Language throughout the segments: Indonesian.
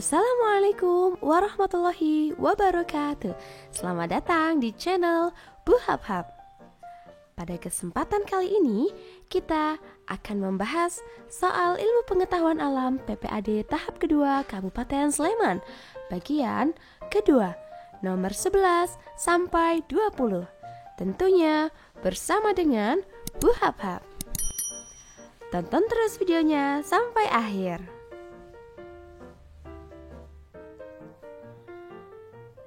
Assalamualaikum warahmatullahi wabarakatuh. Selamat datang di channel Bu Hab-Hab. Pada kesempatan kali ini kita akan membahas soal ilmu pengetahuan alam PPAD tahap kedua Kabupaten Sleman, bagian kedua, nomor 11 sampai 20. Tentunya bersama dengan Bu Hab-Hab. Tonton terus videonya sampai akhir.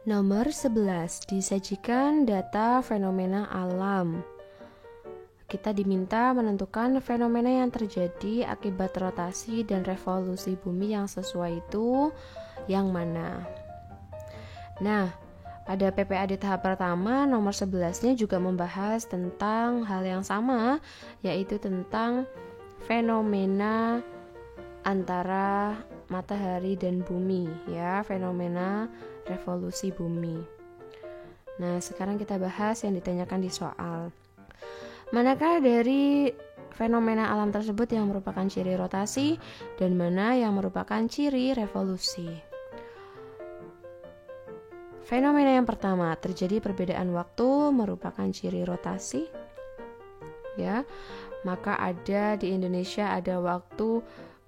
Nomor 11, disajikan data fenomena alam. Kita diminta menentukan fenomena yang terjadi akibat rotasi dan revolusi bumi yang sesuai itu yang mana. Nah, pada PPAD tahap pertama nomor 11-nya juga membahas tentang hal yang sama, yaitu tentang fenomena antara matahari dan bumi, ya, fenomena revolusi bumi. Nah, sekarang kita bahas yang ditanyakan di soal. Manakah dari fenomena alam tersebut yang merupakan ciri rotasi dan mana yang merupakan ciri revolusi? Fenomena yang pertama, terjadi perbedaan waktu merupakan ciri rotasi. Ya, maka ada di Indonesia ada waktu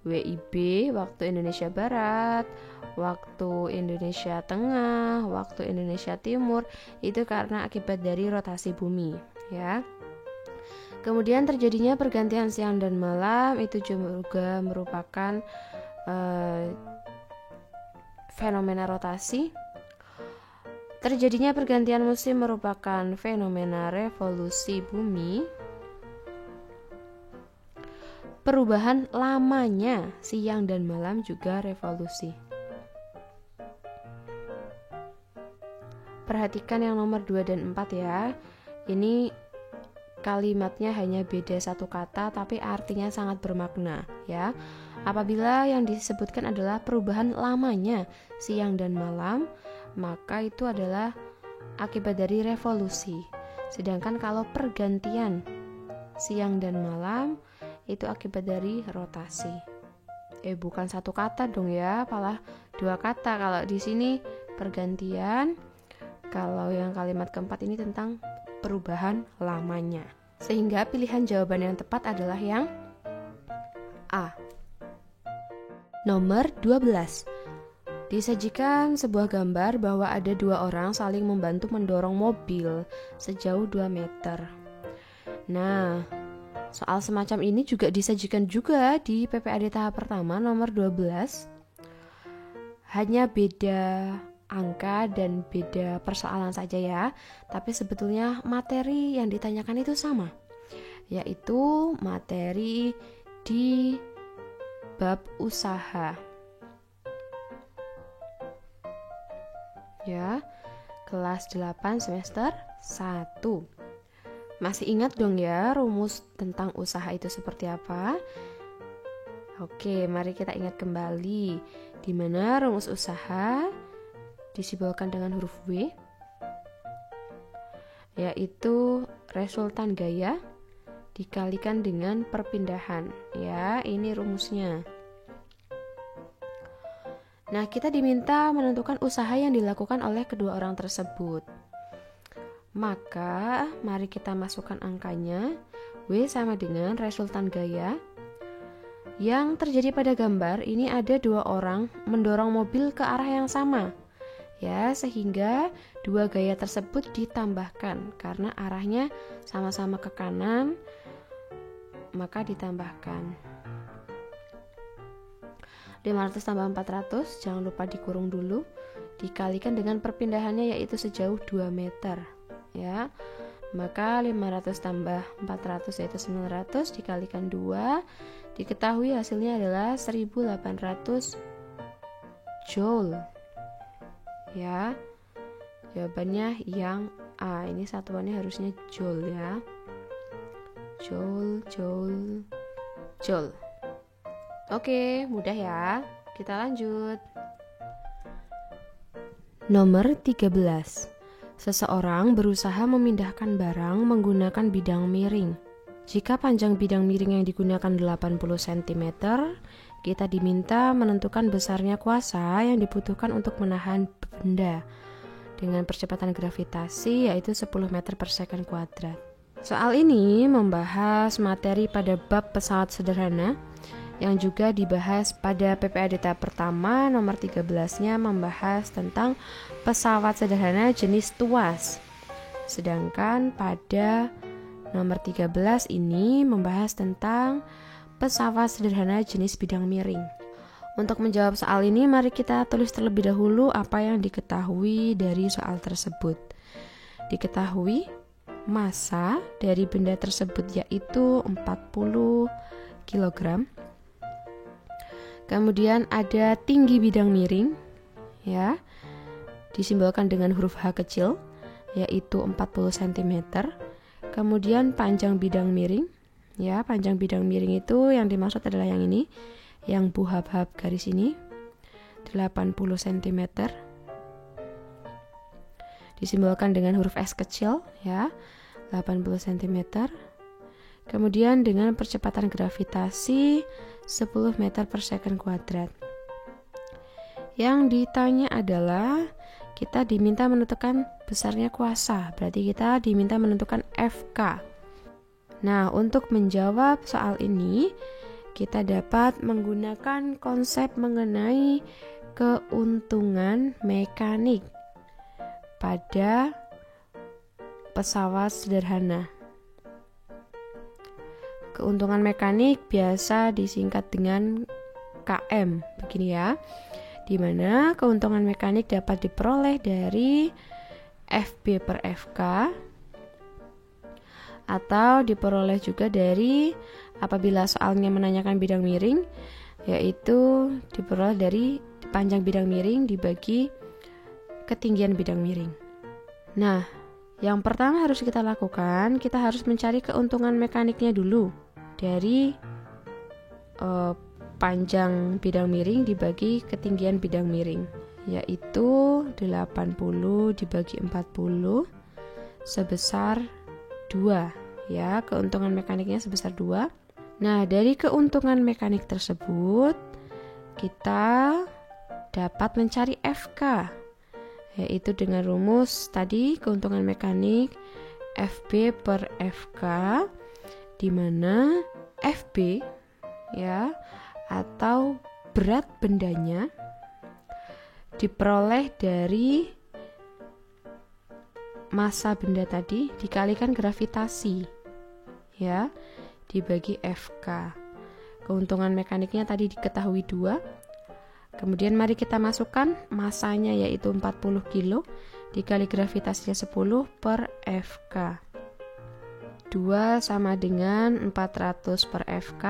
WIB, waktu Indonesia Barat, waktu Indonesia Tengah, waktu Indonesia Timur, itu karena akibat dari rotasi bumi, ya. Kemudian terjadinya pergantian siang dan malam, itu juga merupakan fenomena rotasi. Terjadinya pergantian musim merupakan fenomena revolusi bumi. Perubahan lamanya siang dan malam juga revolusi. Perhatikan yang nomor 2 dan 4 ya. Ini kalimatnya hanya beda satu kata tapi artinya sangat bermakna, ya. Apabila yang disebutkan adalah perubahan lamanya siang dan malam, maka itu adalah akibat dari revolusi. Sedangkan kalau pergantian siang dan malam itu akibat dari rotasi. Bukan satu kata dong ya, malah dua kata. Kalau di sini pergantian, kalau yang kalimat keempat ini tentang perubahan lamanya. Sehingga pilihan jawaban yang tepat adalah yang A. Nomor 12. Disajikan sebuah gambar bahwa ada dua orang saling membantu mendorong mobil sejauh 2 meter. Nah, soal semacam ini juga disajikan juga di PPAD tahap pertama nomor 12. Hanya beda angka dan beda persoalan saja ya, tapi sebetulnya materi yang ditanyakan itu sama, yaitu materi di bab usaha. Ya, kelas 8 semester 1. Masih ingat dong ya rumus tentang usaha itu seperti apa? Oke, mari kita ingat kembali. Di mana rumus usaha disimbolkan dengan huruf W, yaitu resultan gaya dikalikan dengan perpindahan. Ya, ini rumusnya. Nah, kita diminta menentukan usaha yang dilakukan oleh kedua orang tersebut. Maka mari kita masukkan angkanya. W sama dengan resultan gaya. Yang terjadi pada gambar ini ada dua orang mendorong mobil ke arah yang sama, ya, sehingga dua gaya tersebut ditambahkan karena arahnya sama-sama ke kanan, maka ditambahkan. 500 tambah 400, jangan lupa dikurung dulu, dikalikan dengan perpindahannya yaitu sejauh 2 meter. Ya, maka 500 tambah 400 yaitu 900 dikalikan 2, diketahui hasilnya adalah 1800 joule. Ya, jawabannya yang A. Ini satuannya harusnya joule ya. Joule. Oke, mudah ya. Kita lanjut. Nomor 13. Seseorang berusaha memindahkan barang menggunakan bidang miring. Jika panjang bidang miring yang digunakan 80 cm, kita diminta menentukan besarnya kuasa yang dibutuhkan untuk menahan benda dengan percepatan gravitasi yaitu 10 meter per second kuadrat. Soal ini membahas materi pada bab pesawat sederhana yang juga dibahas pada PPAD tahap pertama. Nomor 13-nya membahas tentang pesawat sederhana jenis tuas. Sedangkan pada nomor 13 ini membahas tentang pesawat sederhana jenis bidang miring. Untuk menjawab soal ini, mari kita tulis terlebih dahulu apa yang diketahui dari soal tersebut. Diketahui massa dari benda tersebut yaitu 40 kg. Kemudian ada tinggi bidang miring, ya, disimbolkan dengan huruf H kecil, yaitu 40 cm. Kemudian panjang bidang miring, ya, panjang bidang miring itu yang dimaksud adalah yang ini, yang buhab-hab garis ini, 80 cm. Disimbolkan dengan huruf S kecil, ya, 80 cm. Kemudian dengan percepatan gravitasi 10 meter per second kuadrat. Yang ditanya adalah kita diminta menentukan besarnya kuasa, berarti kita diminta menentukan FK. Nah, untuk menjawab soal ini, kita dapat menggunakan konsep mengenai keuntungan mekanik pada pesawat sederhana. Keuntungan mekanik biasa disingkat dengan KM, begini ya, di mana keuntungan mekanik dapat diperoleh dari FB per FK atau diperoleh juga dari, apabila soalnya menanyakan bidang miring, yaitu diperoleh dari panjang bidang miring dibagi ketinggian bidang miring. Nah, yang pertama harus kita lakukan, kita harus mencari keuntungan mekaniknya dulu dari panjang bidang miring dibagi ketinggian bidang miring, yaitu 80 dibagi 40 sebesar 2, ya, keuntungan mekaniknya sebesar 2. Nah, dari keuntungan mekanik tersebut kita dapat mencari FK, yaitu dengan rumus tadi, keuntungan mekanik FB per FK, di mana FB, ya, atau berat bendanya diperoleh dari massa benda tadi dikalikan gravitasi, ya, dibagi FK. Keuntungan mekaniknya tadi diketahui 2. Kemudian mari kita masukkan massanya yaitu 40 kg dikali gravitasinya 10 per FK. 2 sama dengan 400 per FK.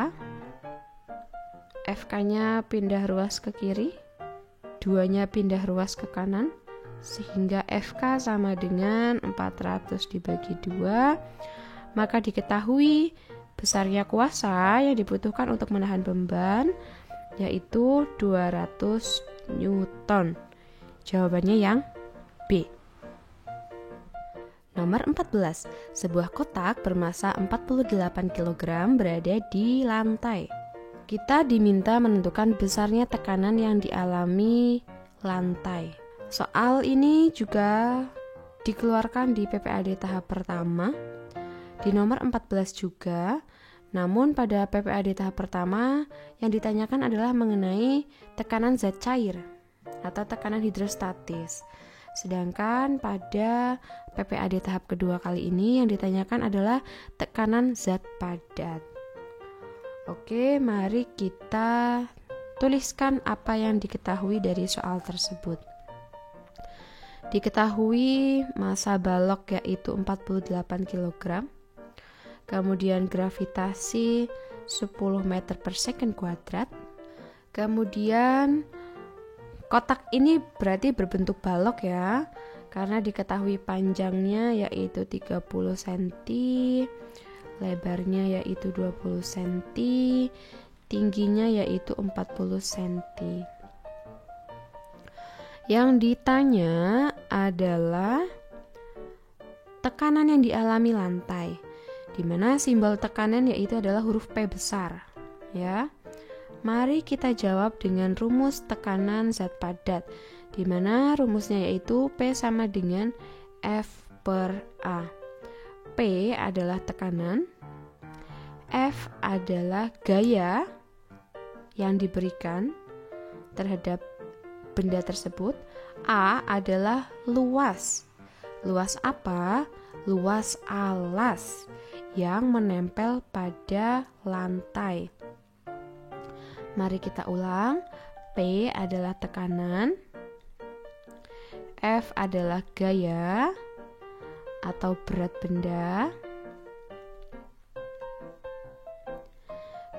FK-nya pindah ruas ke kiri, 2-nya pindah ruas ke kanan, sehingga FK sama dengan 400 dibagi 2. Maka diketahui besarnya kuasa yang dibutuhkan untuk menahan beban yaitu 200 Newton. Jawabannya yang B. Nomor 14. Sebuah kotak bermassa 48 kg berada di lantai. Kita diminta menentukan besarnya tekanan yang dialami lantai. Soal ini juga dikeluarkan di PPAD tahap pertama, di nomor 14 juga. Namun pada PPAD tahap pertama yang ditanyakan adalah mengenai tekanan zat cair atau tekanan hidrostatis. Sedangkan pada PPAD tahap kedua kali ini yang ditanyakan adalah tekanan zat padat. Oke, mari kita tuliskan apa yang diketahui dari soal tersebut. Diketahui massa balok yaitu 48 kg. Kemudian gravitasi 10 meter per second kuadrat. Kemudian kotak ini berarti berbentuk balok ya, karena diketahui panjangnya yaitu 30 cm, lebarnya yaitu 20 cm, tingginya yaitu 40 cm. Yang ditanya adalah tekanan yang dialami lantai, di mana simbol tekanan yaitu adalah huruf P besar, ya. Mari kita jawab dengan rumus tekanan zat padat, di mana rumusnya yaitu P sama dengan F per A. P adalah tekanan, F adalah gaya yang diberikan terhadap benda tersebut, A adalah luas. Luas apa? Luas alas yang menempel pada lantai. Mari kita ulang. P adalah tekanan, F adalah gaya atau berat benda,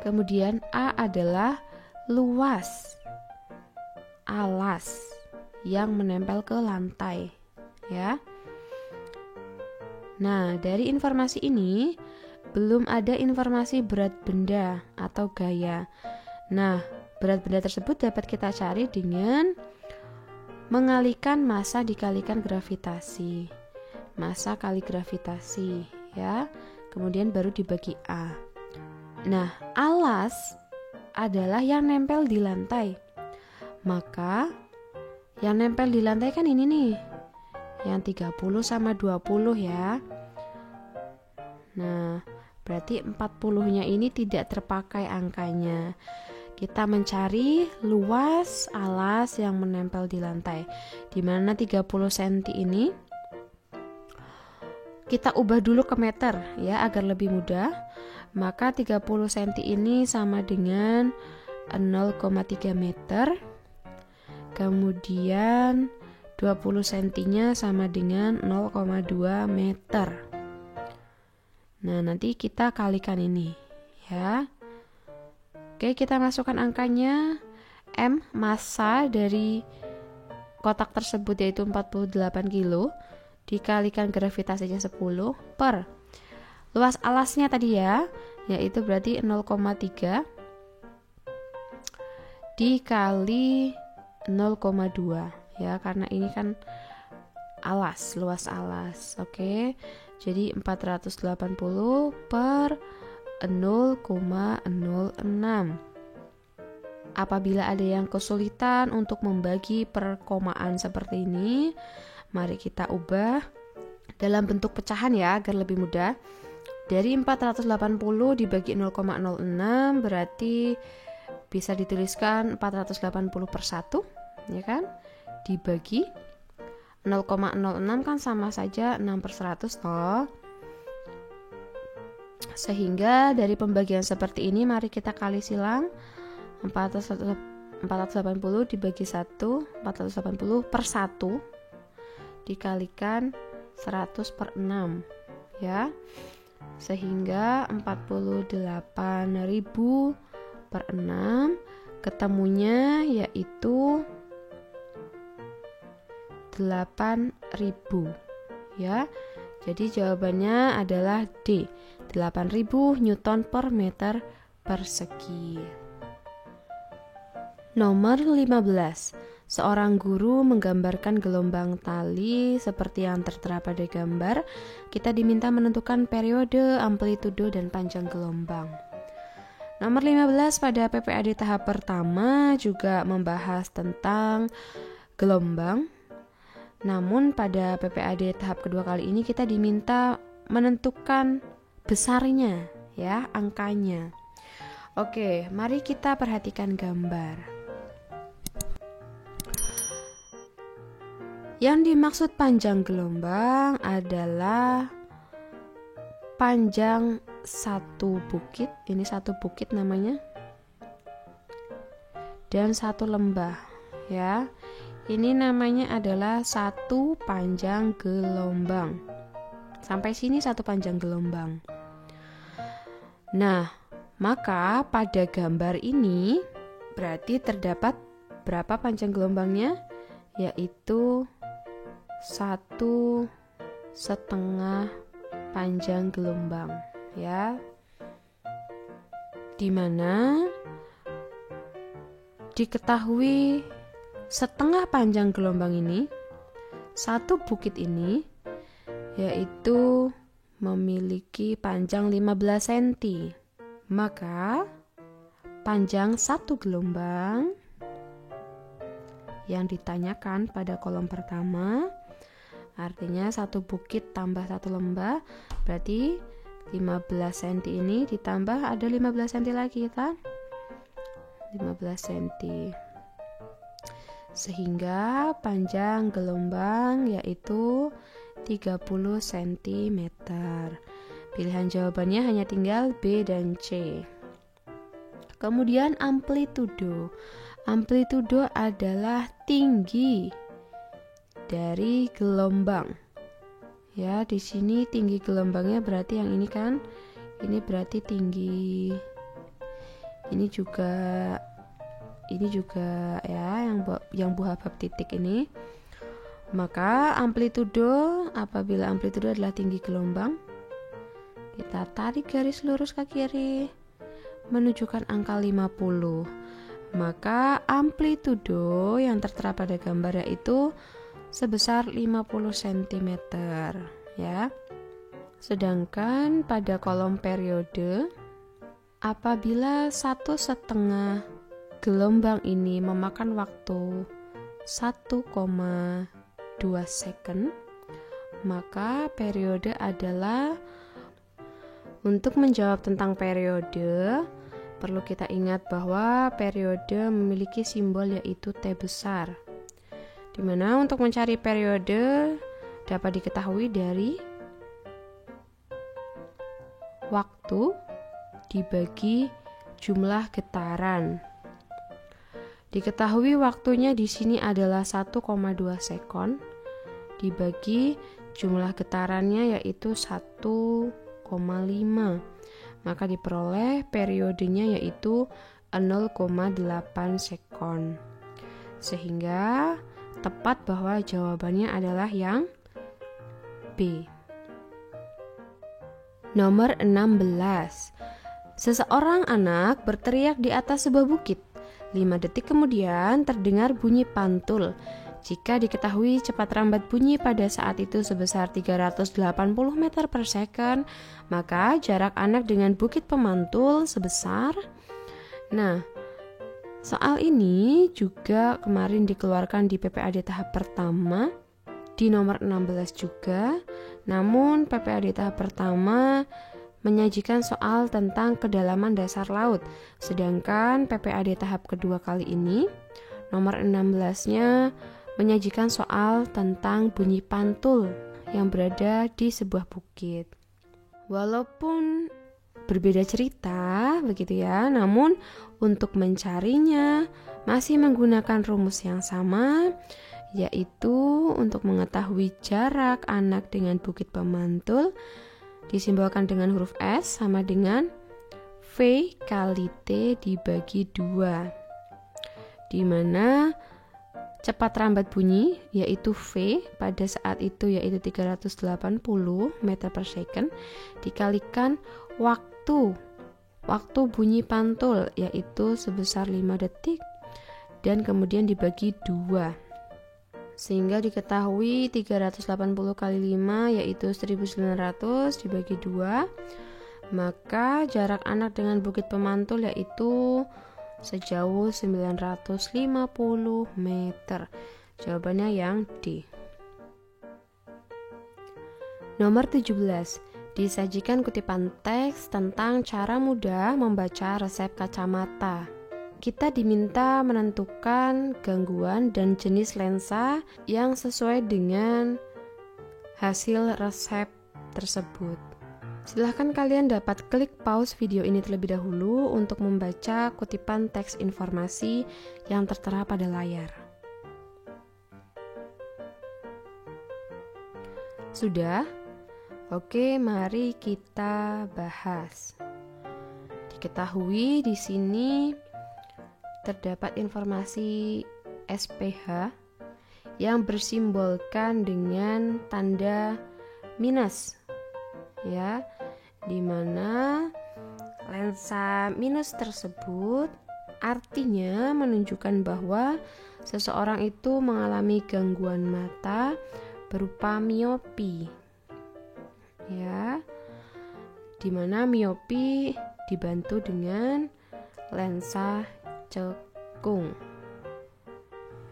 kemudian A adalah luas alas yang menempel ke lantai, ya. Nah, dari informasi ini belum ada informasi berat benda atau gaya. Nah, berat benda tersebut dapat kita cari dengan mengalihkan massa dikalikan gravitasi. Massa kali gravitasi, ya. Kemudian baru dibagi A. Nah, alas adalah yang nempel di lantai. Maka yang nempel di lantai kan ini nih, yang 30 sama 20 ya. Nah, berarti 40-nya ini tidak terpakai angkanya. Kita mencari luas alas yang menempel di lantai, di mana 30 cm ini kita ubah dulu ke meter ya agar lebih mudah. Maka 30 cm ini sama dengan 0,3 meter. Kemudian 20 cm-nya sama dengan 0,2 meter. Nah, nanti kita kalikan ini ya. Oke, kita masukkan angkanya. M, massa dari kotak tersebut yaitu 48 kilo, dikalikan gravitasinya 10 per luas alasnya tadi ya, yaitu berarti 0,3 dikali 0,2 ya, karena ini kan alas, luas alas. Oke, jadi 480 per 0,06. Apabila ada yang kesulitan untuk membagi perkomaan seperti ini, mari kita ubah dalam bentuk pecahan ya agar lebih mudah. Dari 480 dibagi 0,06 berarti bisa dituliskan 480 per 1, ya kan? Dibagi 0,06 kan sama saja 6 per 100 toh. Sehingga dari pembagian seperti ini mari kita kali silang. 480 dibagi 1, 480 per 1 dikalikan 100 per 6 ya. Sehingga 48.000 per 6 ketemunya yaitu 8.000 ya. Jadi jawabannya adalah D, 8.000 Newton per meter persegi. Nomor 15. Seorang guru menggambarkan gelombang tali seperti yang tertera pada gambar. Kita diminta menentukan periode, amplitudo, dan panjang gelombang. Nomor 15 pada PPAD tahap pertama juga membahas tentang gelombang. Namun pada PPAD tahap kedua kali ini kita diminta menentukan besarnya ya, angkanya. Oke, mari kita perhatikan gambar. Yang dimaksud panjang gelombang adalah panjang satu bukit, ini satu bukit namanya, dan satu lembah ya. Ini namanya adalah satu panjang gelombang. Sampai sini satu panjang gelombang. Nah, maka pada gambar ini berarti terdapat berapa panjang gelombangnya? Yaitu 1,5 panjang gelombang ya, dimana diketahui setengah panjang gelombang ini, satu bukit ini yaitu memiliki panjang 15 cm. Maka panjang satu gelombang yang ditanyakan pada kolom pertama. Artinya satu bukit tambah satu lembah, berarti 15 cm ini ditambah ada 15 cm lagi kan? 15 cm. Sehingga panjang gelombang yaitu 30 cm. Pilihan jawabannya hanya tinggal B dan C. Kemudian amplitudo. Amplitudo adalah tinggi dari gelombang. Ya, di sini tinggi gelombangnya berarti yang ini kan. Ini berarti tinggi. Ini juga ya yang buah bab titik ini. Maka amplitudo, apabila amplitudo adalah tinggi gelombang, kita tarik garis lurus ke kiri menunjukkan angka 50. Maka amplitudo yang tertera pada gambar yaitu sebesar 50 cm ya. Sedangkan pada kolom periode, apabila 1,5 gelombang ini memakan waktu 1,2 second, maka periode adalah, untuk menjawab tentang periode, perlu kita ingat bahwa periode memiliki simbol yaitu T besar, dimana untuk mencari periode dapat diketahui dari waktu dibagi jumlah getaran. Diketahui waktunya di sini adalah 1,2 sekon dibagi jumlah getarannya yaitu 1,5. Maka diperoleh periodenya yaitu 0,8 sekon. Sehingga tepat bahwa jawabannya adalah yang B. Nomor 16. Seseorang anak berteriak di atas sebuah bukit. 5 detik kemudian terdengar bunyi pantul. Jika diketahui cepat rambat bunyi pada saat itu sebesar 380 meter per second, maka jarak anak dengan bukit pemantul sebesar. Nah, soal ini juga kemarin dikeluarkan di PPAD tahap pertama, di nomor 16 juga. Namun PPAD tahap pertama menyajikan soal tentang kedalaman dasar laut. Sedangkan PPAD tahap kedua kali ini, nomor 16-nya menyajikan soal tentang bunyi pantul yang berada di sebuah bukit. Walaupun berbeda cerita, begitu ya, namun untuk mencarinya masih menggunakan rumus yang sama, yaitu untuk mengetahui jarak anak dengan bukit pemantul disimbolkan dengan huruf S sama dengan V kali T dibagi 2, di mana cepat rambat bunyi yaitu V pada saat itu yaitu 380 meter per second dikalikan waktu bunyi pantul yaitu sebesar 5 detik dan kemudian dibagi 2. Sehingga diketahui 380 kali 5 yaitu 1900 dibagi 2. Maka jarak anak dengan bukit pemantul yaitu sejauh 950 meter. Jawabannya yang D. Nomor 17. Disajikan kutipan teks tentang cara mudah membaca resep kacamata. Kita diminta menentukan gangguan dan jenis lensa yang sesuai dengan hasil resep tersebut. Silahkan kalian dapat klik pause video ini terlebih dahulu untuk membaca kutipan teks informasi yang tertera pada layar. Sudah? Oke, mari kita bahas. Diketahui di sini terdapat informasi SPH yang bersimbolkan dengan tanda minus, ya, di mana lensa minus tersebut artinya menunjukkan bahwa seseorang itu mengalami gangguan mata berupa miopi, ya, di mana miopi dibantu dengan lensa cekung.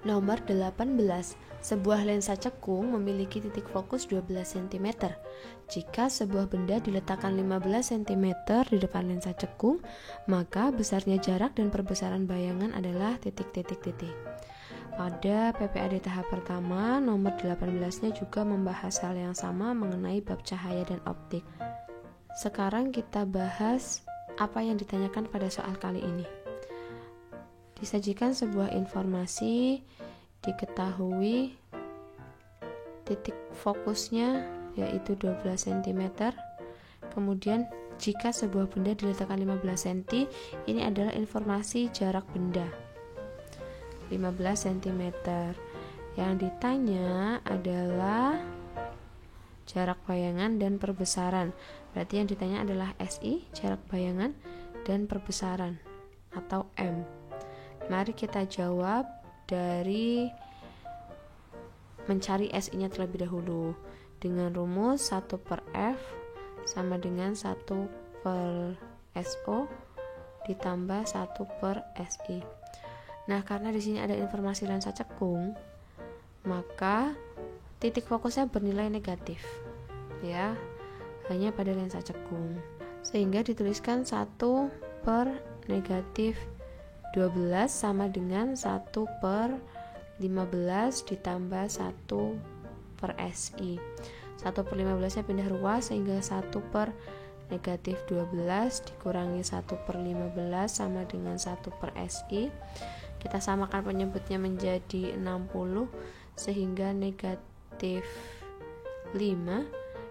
Nomor 18. Sebuah lensa cekung memiliki titik fokus 12 cm. Jika sebuah benda diletakkan 15 cm di depan lensa cekung, maka besarnya jarak dan perbesaran bayangan adalah titik-titik-titik. Pada PPAD tahap pertama, nomor 18-nya juga membahas hal yang sama mengenai bab cahaya dan optik. Sekarang kita bahas apa yang ditanyakan pada soal kali ini. Disajikan sebuah informasi, diketahui titik fokusnya yaitu 12 cm. Kemudian jika sebuah benda diletakkan 15 cm, ini adalah informasi jarak benda 15 cm. Yang ditanya adalah jarak bayangan dan perbesaran. Berarti yang ditanya adalah SI, jarak bayangan dan perbesaran atau M. Mari kita jawab dari mencari SI-nya terlebih dahulu dengan rumus 1/F sama dengan 1/SO ditambah 1/SI. Nah, karena di sini ada informasi lensa cekung, maka titik fokusnya bernilai negatif, ya, hanya pada lensa cekung. Sehingga dituliskan 1/-12 sama dengan 1/15 ditambah 1/SI. 1/15 nya pindah ruas sehingga 1/-12 dikurangi 1/15 sama dengan 1/SI. Kita samakan penyebutnya menjadi 60 sehingga negatif 5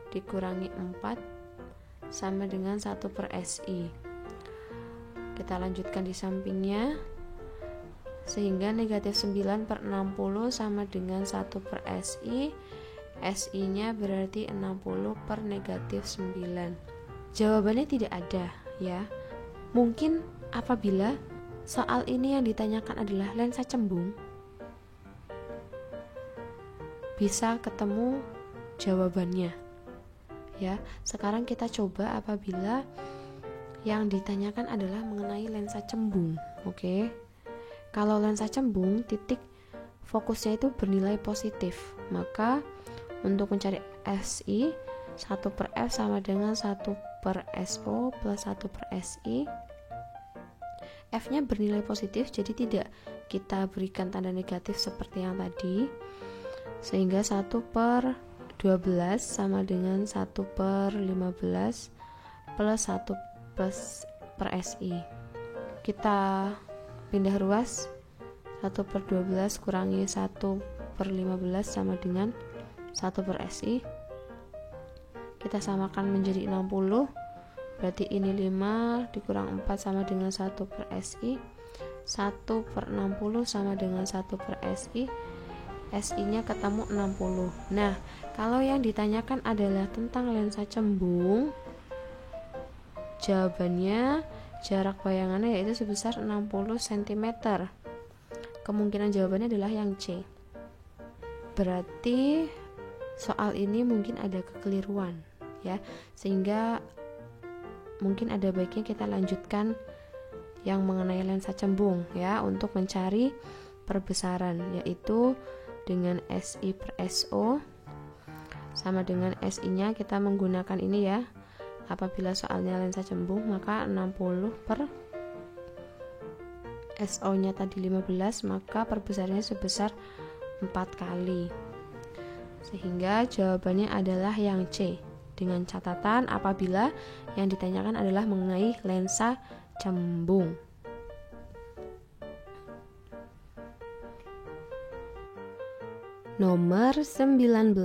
dikurangi 4 sama dengan 1/SI. Kita lanjutkan di sampingnya sehingga negatif 9/60 sama dengan 1/SI. SI nya berarti 60/-9. Jawabannya tidak ada, ya. Mungkin apabila soal ini yang ditanyakan adalah lensa cembung, bisa ketemu jawabannya, ya. Sekarang kita coba apabila yang ditanyakan adalah mengenai lensa cembung. Oke. Kalau lensa cembung, titik fokusnya itu bernilai positif, maka untuk mencari SI, 1/F sama dengan 1/SO plus 1/SI. F-nya bernilai positif, jadi tidak kita berikan tanda negatif seperti yang tadi, sehingga 1/12 sama dengan 1/15 plus 1/SI. Kita pindah ruas, 1/12 kurangi 1/15 sama dengan 1/SI. Kita samakan menjadi 60, berarti ini 5 dikurang 4 sama dengan 1/SI. 1/60 sama dengan 1/SI. SI nya ketemu 60. Nah, kalau yang ditanyakan adalah tentang lensa cembung, jawabannya jarak bayangannya yaitu sebesar 60 cm. Kemungkinan jawabannya adalah yang C. Berarti soal ini mungkin ada kekeliruan, ya, sehingga mungkin ada baiknya kita lanjutkan yang mengenai lensa cembung, ya, untuk mencari perbesaran, yaitu dengan SI/SO sama dengan SI nya kita menggunakan ini, ya. Apabila soalnya lensa cembung, maka 60/SO nya tadi 15, maka perbesarannya sebesar 4 kali. Sehingga jawabannya adalah yang C, dengan catatan apabila yang ditanyakan adalah mengenai lensa cembung. Nomor 19.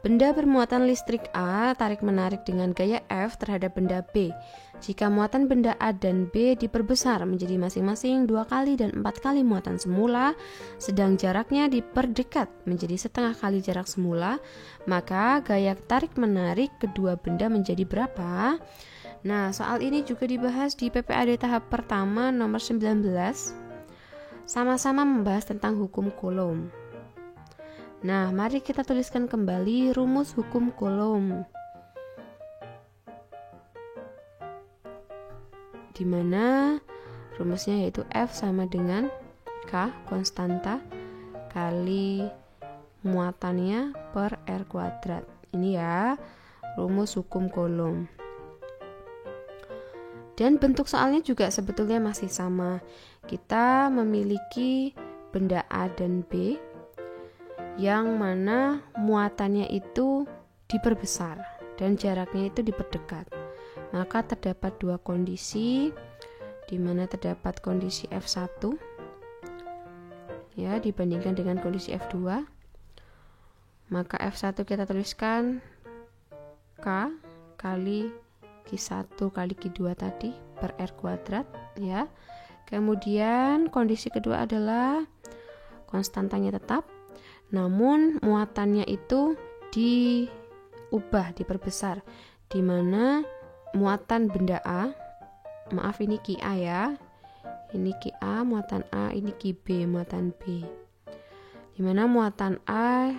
Benda bermuatan listrik A tarik-menarik dengan gaya F terhadap benda B. Jika muatan benda A dan B diperbesar menjadi masing-masing 2 kali dan 4 kali muatan semula, sedang jaraknya diperdekat menjadi setengah kali jarak semula, maka gaya tarik-menarik kedua benda menjadi berapa? Nah, soal ini juga dibahas di PPAD tahap pertama nomor 19. Sama-sama membahas tentang hukum Coulomb. Nah, mari kita tuliskan kembali rumus hukum Coulomb, di mana Rumusnya yaitu F sama dengan K konstanta kali muatannya per R kuadrat. Ini ya rumus hukum Coulomb. Dan bentuk soalnya juga sebetulnya masih sama. Kita memiliki benda A dan B yang mana muatannya itu diperbesar dan jaraknya itu diperdekat. Maka terdapat dua kondisi, di mana terdapat kondisi F1 ya dibandingkan dengan kondisi F2. Maka F1 kita tuliskan K kali Q1 kali Q2 tadi per R kuadrat ya. Kemudian kondisi kedua adalah konstantanya tetap, namun muatannya itu diperbesar, di mana muatan benda A, maaf ini QA ya, ini QA muatan A, ini QB muatan B, di mana muatan A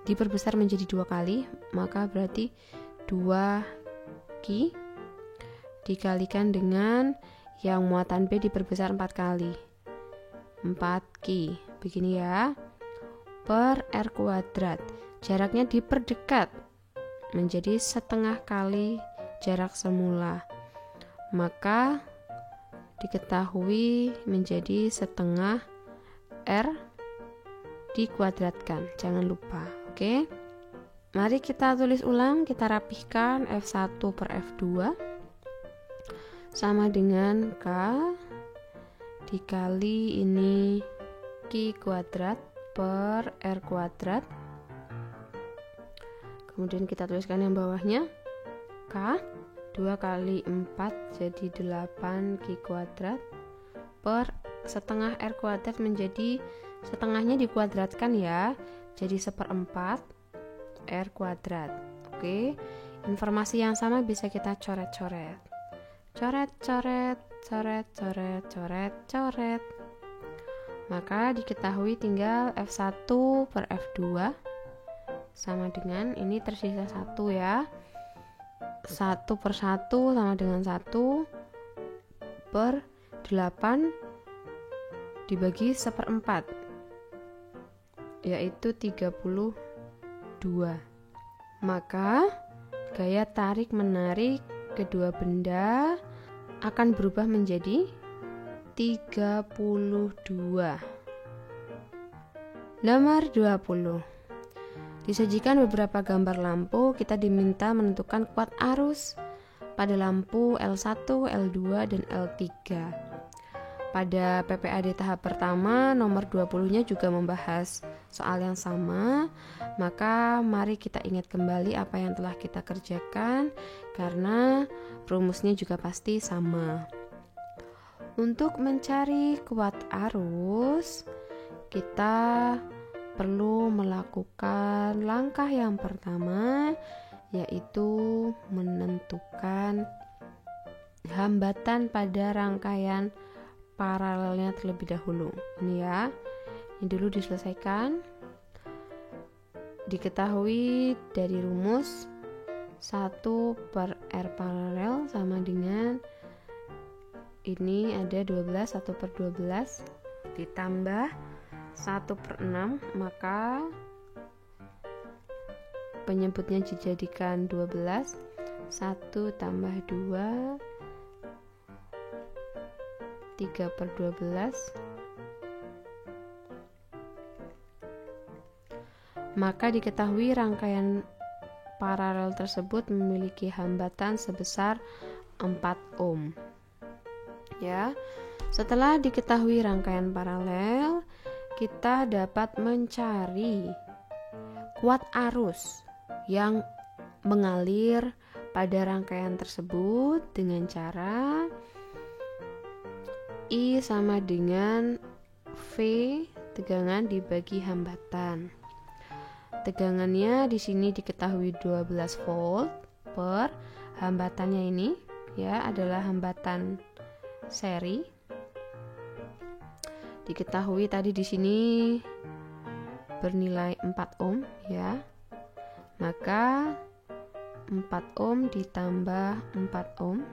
diperbesar menjadi 2 kali, maka berarti 2 Q dikalikan dengan yang muatan B diperbesar 4 kali, 4 Q begini ya, per R kuadrat. Jaraknya diperdekat menjadi setengah kali jarak semula, maka diketahui menjadi setengah R dikuadratkan, jangan lupa. Oke, mari kita tulis ulang, kita rapihkan. F1 per F2 sama dengan K dikali ini Q kuadrat per R kuadrat. Kemudian kita tuliskan yang bawahnya K 2 kali 4 jadi 8 Q kuadrat per setengah R kuadrat, menjadi setengahnya dikuadratkan ya, jadi 1/4 R kuadrat. Oke, informasi yang sama bisa kita coret-coret. Coret-coret, coret-coret, coret-coret. Maka diketahui tinggal F1 per F2 sama dengan, ini tersisa 1 ya, 1 per 1 sama dengan 1 per 8 dibagi 1/4, yaitu 32. Maka gaya tarik menarik kedua benda akan berubah menjadi 32. Nomor 20. Disajikan beberapa gambar lampu, kita diminta menentukan kuat arus pada lampu L1, L2, dan L3. Pada PPAD tahap pertama, nomor 20-nya juga membahas soal yang sama. Maka mari kita ingat kembali apa yang telah kita kerjakan, karena rumusnya juga pasti sama. Untuk mencari kuat arus, kita perlu melakukan langkah yang pertama, yaitu menentukan hambatan pada rangkaian paralelnya terlebih dahulu. Ini ya, ini dulu diselesaikan. Diketahui dari rumus 1 per R paralel sama dengan, ini ada 12, 1 per 12 ditambah 1 per 6, maka penyebutnya dijadikan 12, 1 tambah 2, 3 per 12, maka diketahui rangkaian paralel tersebut memiliki hambatan sebesar 4 ohm. Ya, setelah diketahui rangkaian paralel, kita dapat mencari kuat arus yang mengalir pada rangkaian tersebut dengan cara I sama dengan V tegangan dibagi hambatan. Tegangannya di sini diketahui 12 volt per hambatannya ini ya adalah hambatan seri. Diketahui tadi di sini bernilai 4 ohm ya. Maka 4 ohm ditambah 4 ohm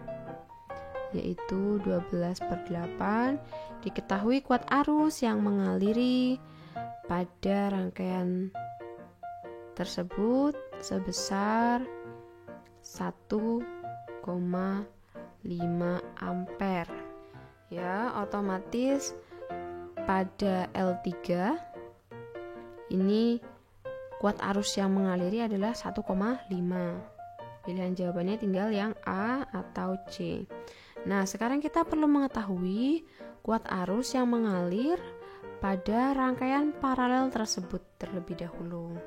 yaitu 12/8. Diketahui kuat arus yang mengaliri pada rangkaian tersebut sebesar 1,5 ampere. Ya, otomatis pada L3 ini kuat arus yang mengaliri adalah 1,5. Pilihan jawabannya tinggal yang A atau C. Nah, sekarang kita perlu mengetahui kuat arus yang mengalir pada rangkaian paralel tersebut terlebih dahulu.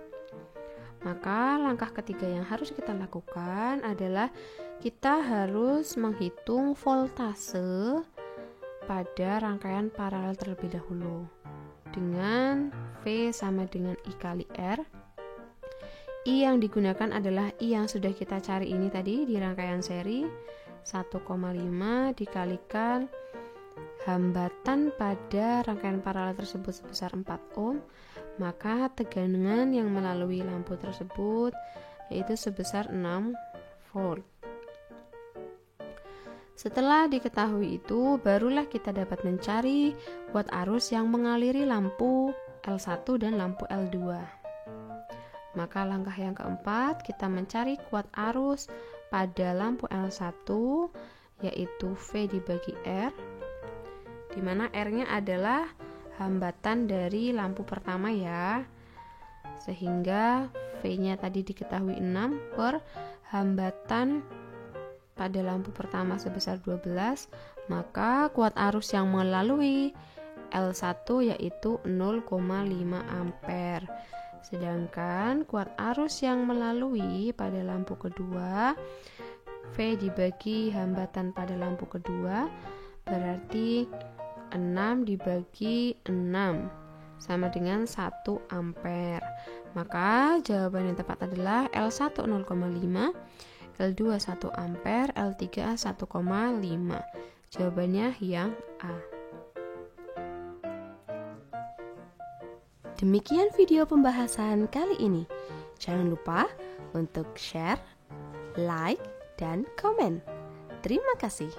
Maka langkah ketiga yang harus kita lakukan adalah kita harus menghitung voltase pada rangkaian paralel terlebih dahulu. Dengan V sama dengan I kali R. I yang digunakan adalah I yang sudah kita cari ini tadi di rangkaian seri, 1,5 dikalikan hambatan pada rangkaian paralel tersebut sebesar 4 ohm, maka tegangan yang melalui lampu tersebut yaitu sebesar 6 volt. Setelah diketahui itu, barulah kita dapat mencari kuat arus yang mengaliri lampu L1 dan lampu L2. Maka langkah yang keempat, kita mencari kuat arus pada lampu L1, yaitu V dibagi R, di mana R-nya adalah hambatan dari lampu pertama ya. Sehingga V-nya tadi diketahui 6 per hambatan pada lampu pertama sebesar 12, maka kuat arus yang melalui L1 yaitu 0,5 ampere. Sedangkan kuat arus yang melalui pada lampu kedua, V dibagi hambatan pada lampu kedua, berarti 6 dibagi 6 sama dengan 1 ampere. Maka jawaban yang tepat adalah L1 0,5, L2 1 ampere, L3 1,5. Jawabannya yang A. Demikian video pembahasan kali ini. Jangan lupa untuk share, like, dan komen. Terima kasih.